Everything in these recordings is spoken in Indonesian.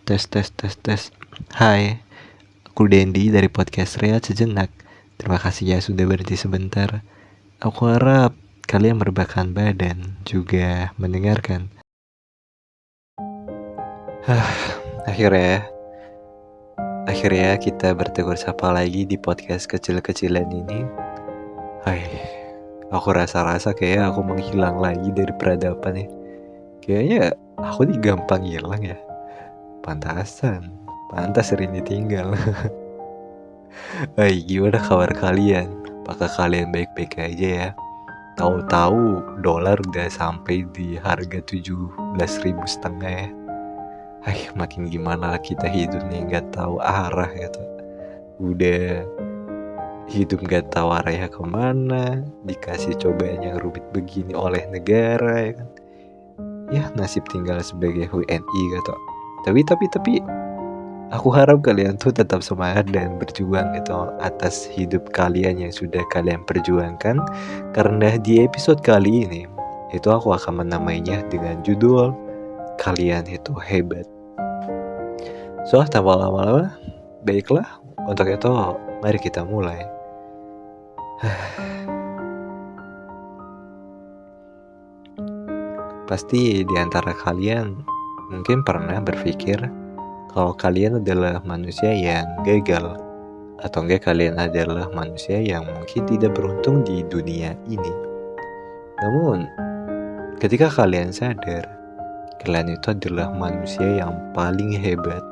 Tes tes tes tes. Hai, aku Dendi dari podcast Rehat Sejenak. Terima kasih ya sudah berhenti sebentar. Aku harap kalian merebahkan badan juga mendengarkan. Akhirnya kita bertegur sapa lagi di podcast kecil-kecilan ini. Hai, aku rasa-rasa kayak aku menghilang lagi dari peradaban ya. Kayaknya aku nih gampang hilang ya. Pantas sering ditinggal. Hai, gimana kabar kalian? Apakah kalian baik-baik aja ya? Tahu-tahu dolar udah sampai di harga 17.500 ya. Hai, makin gimana kita hidup nih nggak tahu arah gitu. Udah hidup nggak tahu arahnya kemana, dikasih cobaan yang rumit begini oleh negara ya kan. Ya nasib tinggal sebagai WNI gitu. Tapi aku harap kalian tuh tetap semangat dan berjuang gitu atas hidup kalian yang sudah kalian perjuangkan. Karena di episode kali ini itu aku akan menamainya dengan judul Kalian Itu Hebat. So, tanpa lama-lama, baiklah, untuk itu mari kita mulai. Pasti di antara kalian mungkin pernah berpikir kalau kalian adalah manusia yang gagal, atau enggak kalian adalah manusia yang mungkin tidak beruntung di dunia ini. Namun, ketika kalian sadar, kalian itu adalah manusia yang paling hebat.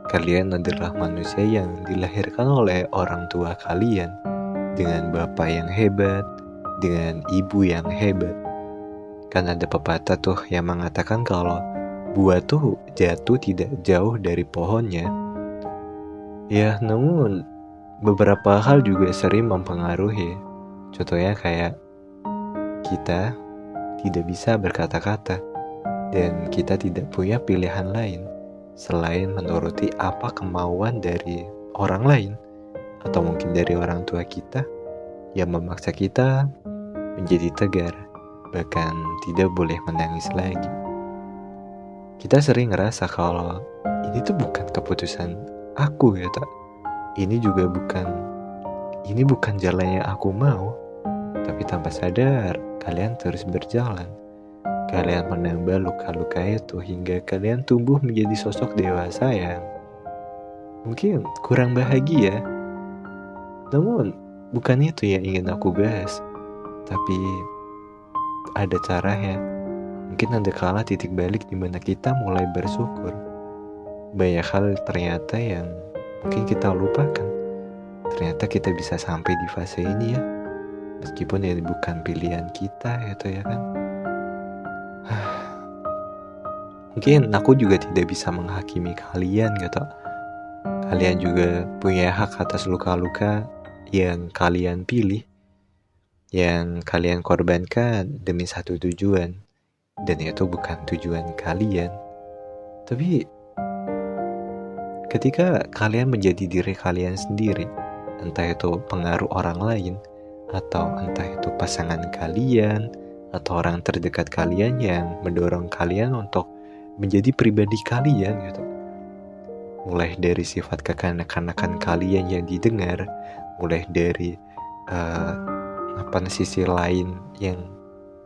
Kalian adalah manusia yang dilahirkan oleh orang tua kalian dengan bapak yang hebat, dengan ibu yang hebat. Kan ada pepatah tuh yang mengatakan kalau buah tuh jatuh tidak jauh dari pohonnya. Ya, namun beberapa hal juga sering mempengaruhi. Contohnya kayak kita tidak bisa berkata-kata dan kita tidak punya pilihan lain selain menuruti apa kemauan dari orang lain atau mungkin dari orang tua kita yang memaksa kita menjadi tegar, bahkan tidak boleh menangis lagi. Kita sering ngerasa kalau ini tuh bukan keputusan aku gitu. Ini bukan jalan yang aku mau. Tapi tanpa sadar, kalian terus berjalan. Kalian menambah luka-luka itu hingga kalian tumbuh menjadi sosok dewasa yang mungkin kurang bahagia. Namun, bukan itu yang ingin aku bahas. Tapi ada caranya. Mungkin ada kala titik balik di mana kita mulai bersyukur. Banyak hal ternyata yang mungkin kita lupakan. Ternyata kita bisa sampai di fase ini ya. Meskipun ini bukan pilihan kita itu ya kan. Mungkin aku juga tidak bisa menghakimi kalian gitu. Kalian juga punya hak atas luka-luka yang kalian pilih, yang kalian korbankan demi satu tujuan. Dan itu bukan tujuan kalian. Tapi ketika kalian menjadi diri kalian sendiri, entah itu pengaruh orang lain, atau entah itu pasangan kalian, atau orang terdekat kalian yang mendorong kalian untuk menjadi pribadi kalian gitu. Mulai dari sifat kekanak-kanakan kalian yang didengar, mulai dari sisi lain yang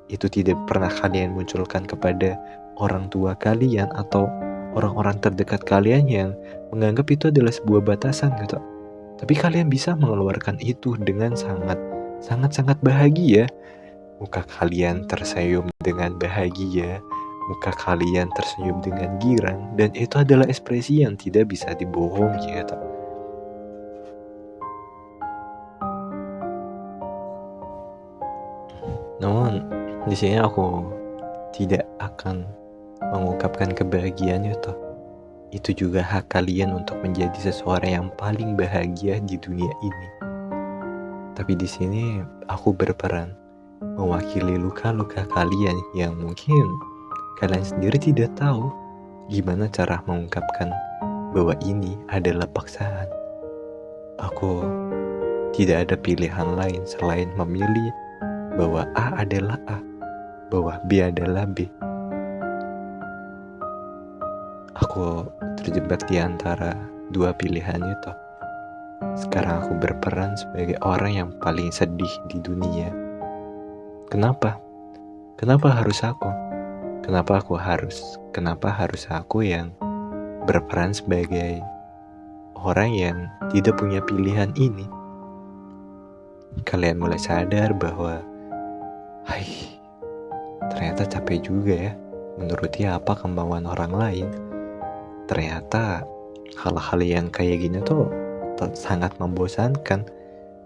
itu tidak pernah kalian munculkan kepada orang tua kalian atau orang-orang terdekat kalian yang menganggap itu adalah sebuah batasan gitu. Tapi kalian bisa mengeluarkan itu dengan sangat bahagia. Muka kalian tersenyum dengan bahagia, muka kalian tersenyum dengan girang, dan itu adalah ekspresi yang tidak bisa dibohongi gitu. Namun di sini aku tidak akan mengungkapkan kebahagiaan itu. Itu juga hak kalian untuk menjadi seseorang yang paling bahagia di dunia ini. Tapi di sini aku berperan mewakili luka-luka kalian yang mungkin kalian sendiri tidak tahu gimana cara mengungkapkan bahwa ini adalah paksaan. Aku tidak ada pilihan lain selain memilih bahwa A adalah A, bahwa B adalah B. Aku terjebak di antara dua pilihan itu. Sekarang aku berperan sebagai orang yang paling sedih di dunia. Kenapa? Kenapa harus aku? Kenapa harus aku yang berperan sebagai orang yang tidak punya pilihan ini? Kalian mulai sadar bahwa ternyata capek juga ya menuruti apa kemauan orang lain. Ternyata hal-hal yang kayak gini tuh sangat membosankan.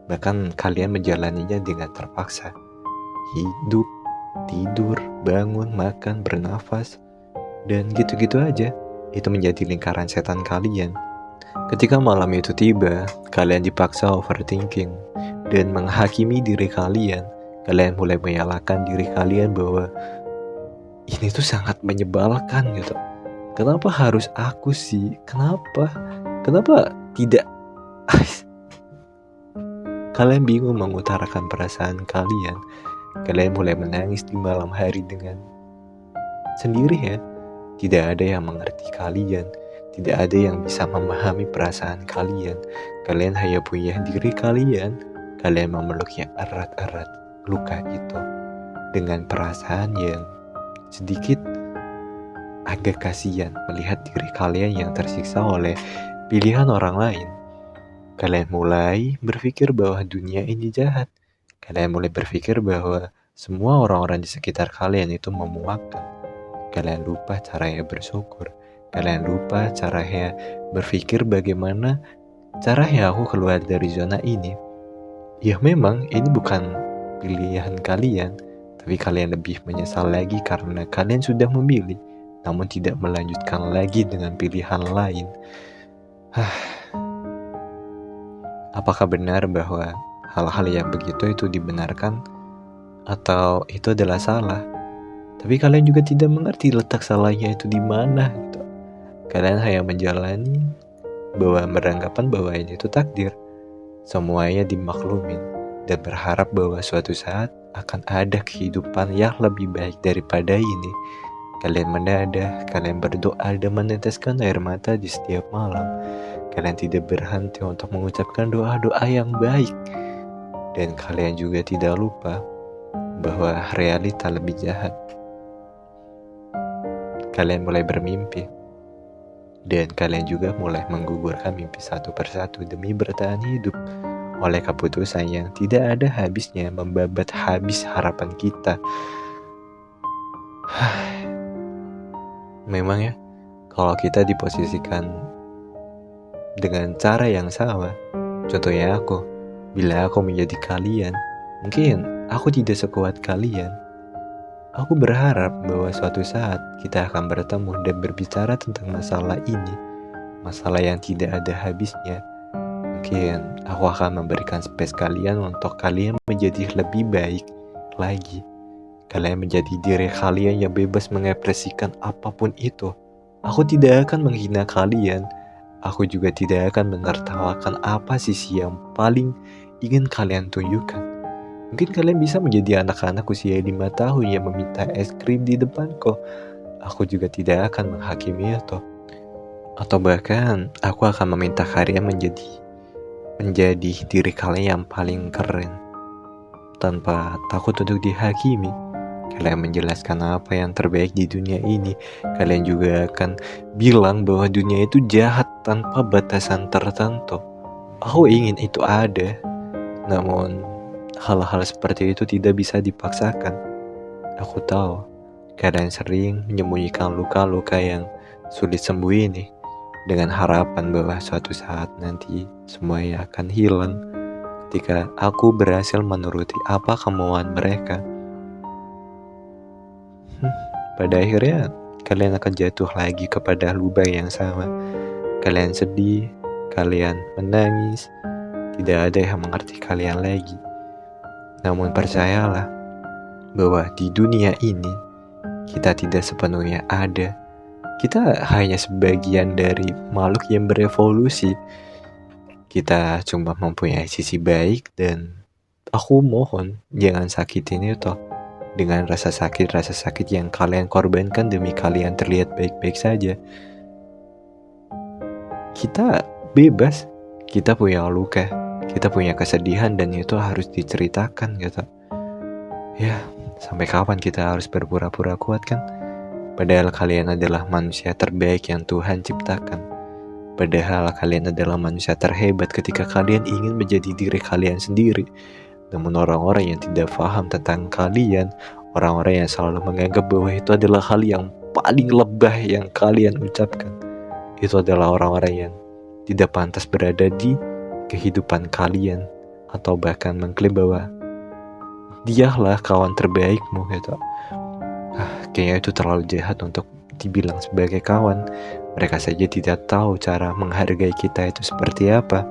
Bahkan kalian menjalaninya dengan terpaksa. Hidup, tidur, bangun, makan, bernafas, dan gitu-gitu aja. Itu menjadi lingkaran setan kalian. Ketika malam itu tiba, kalian dipaksa overthinking dan menghakimi diri kalian. Kalian mulai menyalahkan diri kalian bahwa ini tuh sangat menyebalkan gitu. Kenapa harus aku sih? Kenapa tidak? Kalian bingung mengutarakan perasaan kalian. Kalian mulai menangis di malam hari dengan sendiri ya. Tidak ada yang mengerti kalian. Tidak ada yang bisa memahami perasaan kalian. Kalian hanya punya diri kalian. Kalian memeluknya erat-erat luka itu dengan perasaan yang sedikit agak kasihan melihat diri kalian yang tersiksa oleh pilihan orang lain. Kalian mulai berpikir bahwa dunia ini jahat. Kalian mulai berpikir bahwa semua orang-orang di sekitar kalian itu memuakkan. Kalian lupa caranya bersyukur. Kalian lupa caranya berpikir bagaimana caranya aku keluar dari zona ini. Ya memang ini bukan pilihan kalian, tapi kalian lebih menyesal lagi karena kalian sudah memilih, namun tidak melanjutkan lagi dengan pilihan lain. Apakah benar bahwa hal-hal yang begitu itu dibenarkan atau itu adalah salah? Tapi kalian juga tidak mengerti letak salahnya itu di mana gitu. Kalian hanya menjalani bahwa beranggapan bahwa ini itu takdir. Semuanya dimaklumin dan berharap bahwa suatu saat akan ada kehidupan yang lebih baik daripada ini. Kalian menadah, kalian berdoa dan meneteskan air mata di setiap malam. Kalian tidak berhenti untuk mengucapkan doa-doa yang baik. Dan kalian juga tidak lupa bahwa realita lebih jahat. Kalian mulai bermimpi. Dan kalian juga mulai menggugurkan mimpi satu persatu demi bertahan hidup oleh keputusan yang tidak ada habisnya membabat habis harapan kita. Memang ya, kalau kita diposisikan dengan cara yang sama, contohnya aku, bila aku menjadi kalian, mungkin aku tidak sekuat kalian. Aku berharap bahwa suatu saat kita akan bertemu dan berbicara tentang masalah ini, masalah yang tidak ada habisnya. Mungkin aku akan memberikan space kalian untuk kalian menjadi lebih baik lagi. Kalian menjadi diri kalian yang bebas mengekspresikan apapun itu. Aku tidak akan menghina kalian. Aku juga tidak akan menertawakan apa sisi yang paling ingin kalian tunjukkan. Mungkin kalian bisa menjadi anak-anak usia 5 tahun yang meminta es krim di depanku. Aku juga tidak akan menghakimi itu. Atau bahkan aku akan meminta kalian menjadi diri kalian yang paling keren. Tanpa takut untuk dihakimi. Kalian menjelaskan apa yang terbaik di dunia ini. Kalian juga akan bilang bahwa dunia itu jahat tanpa batasan tertentu. Aku ingin itu ada. Namun hal-hal seperti itu tidak bisa dipaksakan. Aku tahu kalian sering menyembunyikan luka-luka yang sulit sembuh ini dengan harapan bahwa suatu saat nanti semuanya akan hilang ketika aku berhasil menuruti apa kemauan mereka. Pada akhirnya kalian akan jatuh lagi kepada lubang yang sama. Kalian sedih, kalian menangis, tidak ada yang mengerti kalian lagi. Namun percayalah bahwa di dunia ini kita tidak sepenuhnya ada. Kita hanya sebagian dari makhluk yang berevolusi. Kita cuma mempunyai sisi baik dan aku mohon jangan sakitin itu dengan rasa sakit yang kalian korbankan demi kalian terlihat baik-baik saja. kita bebas, kita punya luka, kita punya kesedihan, dan itu harus diceritakan gitu. Ya, sampai kapan kita harus berpura-pura kuat kan? Padahal kalian adalah manusia terbaik yang Tuhan ciptakan. Padahal kalian adalah manusia terhebat ketika kalian ingin menjadi diri kalian sendiri. Namun orang-orang yang tidak paham tentang kalian, orang-orang yang selalu menganggap bahwa itu adalah hal yang paling lebah yang kalian ucapkan, itu adalah orang-orang yang tidak pantas berada di kehidupan kalian, atau bahkan mengklaim bahwa dialah kawan terbaikmu gitu. Kayaknya itu terlalu jahat untuk dibilang sebagai kawan. Mereka saja tidak tahu cara menghargai kita itu seperti apa.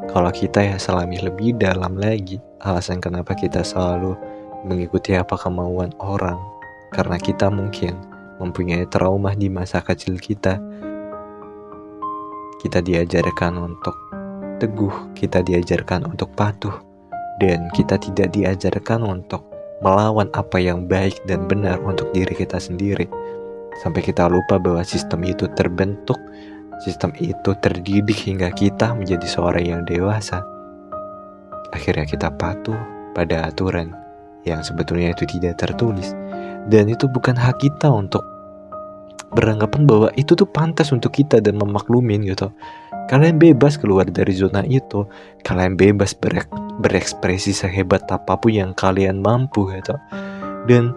Kalau kita ya selami lebih dalam lagi alasan kenapa kita selalu mengikuti apa kemauan orang, karena kita mungkin mempunyai trauma di masa kecil kita. Kita diajarkan untuk teguh, kita diajarkan untuk patuh, dan kita tidak diajarkan untuk melawan apa yang baik dan benar untuk diri kita sendiri. Sampai kita lupa bahwa sistem itu terbentuk, sistem itu terdidik hingga kita menjadi seorang yang dewasa. Akhirnya kita patuh pada aturan yang sebetulnya itu tidak tertulis. Dan itu bukan hak kita untuk beranggapan bahwa itu tuh pantas untuk kita dan memaklumin gitu. Kalian bebas keluar dari zona itu. Kalian bebas berekspresi sehebat apapun yang kalian mampu gitu. Dan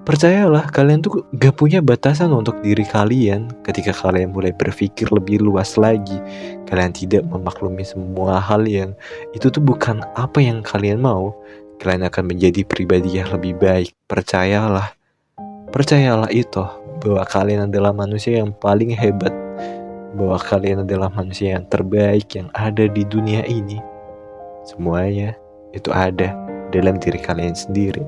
percayalah, kalian tuh gak punya batasan untuk diri kalian. Ketika kalian mulai berpikir lebih luas lagi, kalian tidak memaklumi semua hal yang itu tuh bukan apa yang kalian mau, kalian akan menjadi pribadi yang lebih baik. Percayalah itu, bahwa kalian adalah manusia yang paling hebat, bahwa kalian adalah manusia yang terbaik yang ada di dunia ini. Semuanya itu ada dalam diri kalian sendiri.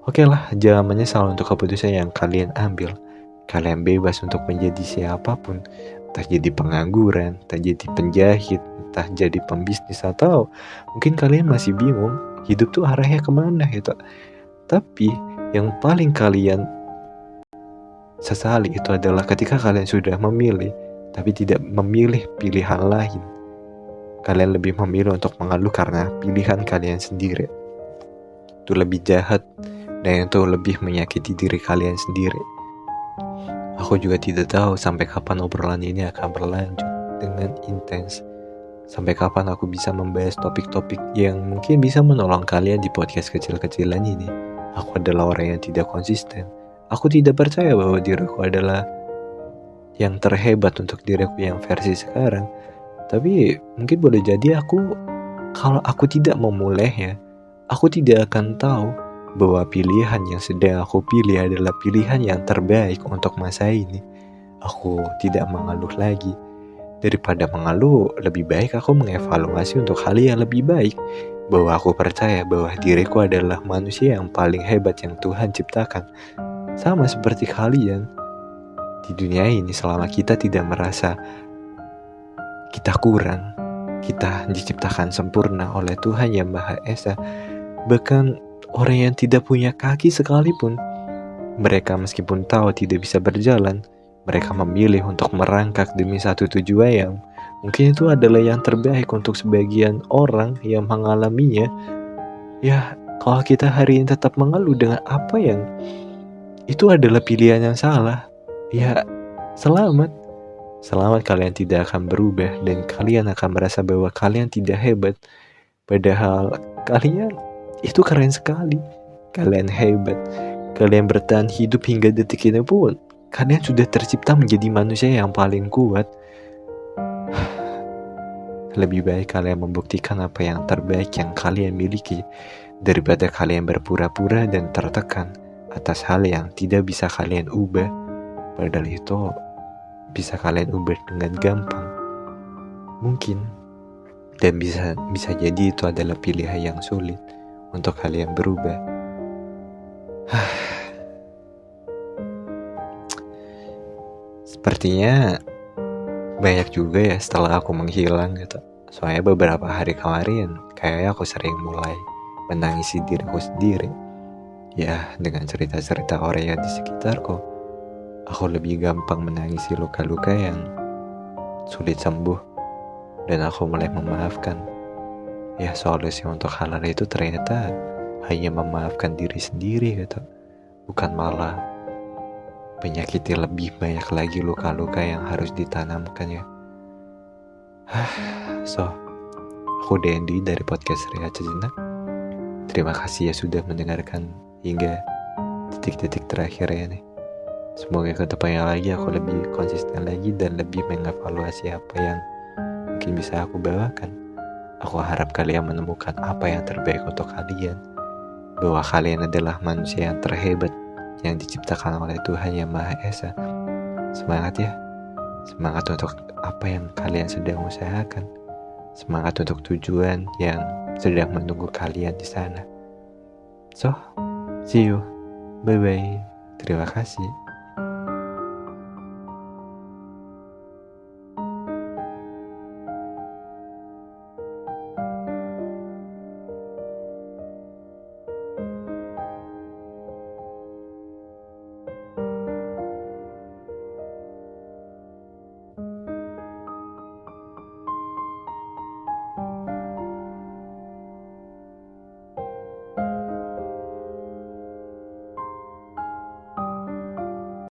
Oke lah, jangan menyesal untuk keputusan yang kalian ambil. Kalian bebas untuk menjadi siapapun, entah jadi pengangguran, entah jadi penjahit, entah jadi pembisnis, atau mungkin kalian masih bingung hidup tuh arahnya kemana gitu. Tapi yang paling kalian sesali itu adalah ketika kalian sudah memilih, tapi tidak memilih pilihan lain. Kalian lebih memilih untuk mengeluh karena pilihan kalian sendiri. Itu lebih jahat, dan itu lebih menyakiti diri kalian sendiri. Aku juga tidak tahu sampai kapan obrolan ini akan berlanjut dengan intens. Sampai kapan aku bisa membahas topik-topik yang mungkin bisa menolong kalian di podcast kecil-kecilan ini. Aku adalah orang yang tidak konsisten. Aku tidak percaya bahwa diriku adalah yang terhebat untuk diriku yang versi sekarang. Tapi mungkin boleh jadi kalau aku tidak memulainya, aku tidak akan tahu bahwa pilihan yang sedang aku pilih adalah pilihan yang terbaik untuk masa ini. Aku tidak mengeluh lagi. Daripada mengeluh, lebih baik aku mengevaluasi untuk hal yang lebih baik. Bahwa aku percaya bahwa diriku adalah manusia yang paling hebat yang Tuhan ciptakan. Sama seperti kalian. Di dunia ini selama kita tidak merasa kita kurang, kita diciptakan sempurna oleh Tuhan yang Maha Esa. Bahkan orang yang tidak punya kaki sekalipun, mereka meskipun tahu tidak bisa berjalan, mereka memilih untuk merangkak demi satu tujuan yang mungkin itu adalah yang terbaik untuk sebagian orang yang mengalaminya. Ya, kalau kita hari ini tetap mengeluh dengan apa yang itu adalah pilihan yang salah, ya selamat kalian tidak akan berubah, dan kalian akan merasa bahwa kalian tidak hebat. Padahal kalian itu keren sekali. Kalian hebat. Kalian bertahan hidup hingga detik ini pun. Kalian sudah tercipta menjadi manusia yang paling kuat. Lebih baik kalian membuktikan apa yang terbaik yang kalian miliki, daripada kalian berpura-pura dan tertekan atas hal yang tidak bisa kalian ubah. Padahal itu bisa kalian ubah dengan gampang. Mungkin. Dan bisa jadi itu adalah pilihan yang sulit untuk kalian berubah. Sepertinya banyak juga ya setelah aku menghilang gitu. Soalnya beberapa hari kemarin kayaknya aku sering mulai menangisi diriku sendiri. Ya, dengan cerita-cerita orang yang di sekitarku, aku lebih gampang menangisi luka-luka yang sulit sembuh, dan aku mulai memaafkan. Ya, solusi untuk hal-hal itu ternyata hanya memaafkan diri sendiri gitu, bukan malah menyakiti lebih banyak lagi luka-luka yang harus ditanamkan ya. So, aku Dendi dari podcast Rehat Sejenak. Terima kasih ya sudah mendengarkan hingga detik-detik terakhir ya nih. Semoga ke depannya lagi aku lebih konsisten lagi dan lebih mengevaluasi apa yang mungkin bisa aku bawakan. Aku harap kalian menemukan apa yang terbaik untuk kalian, bahwa kalian adalah manusia yang terhebat yang diciptakan oleh Tuhan Yang Maha Esa. Semangat ya, semangat untuk apa yang kalian sedang usahakan, semangat untuk tujuan yang sedang menunggu kalian di sana. So, see you, bye bye, terima kasih.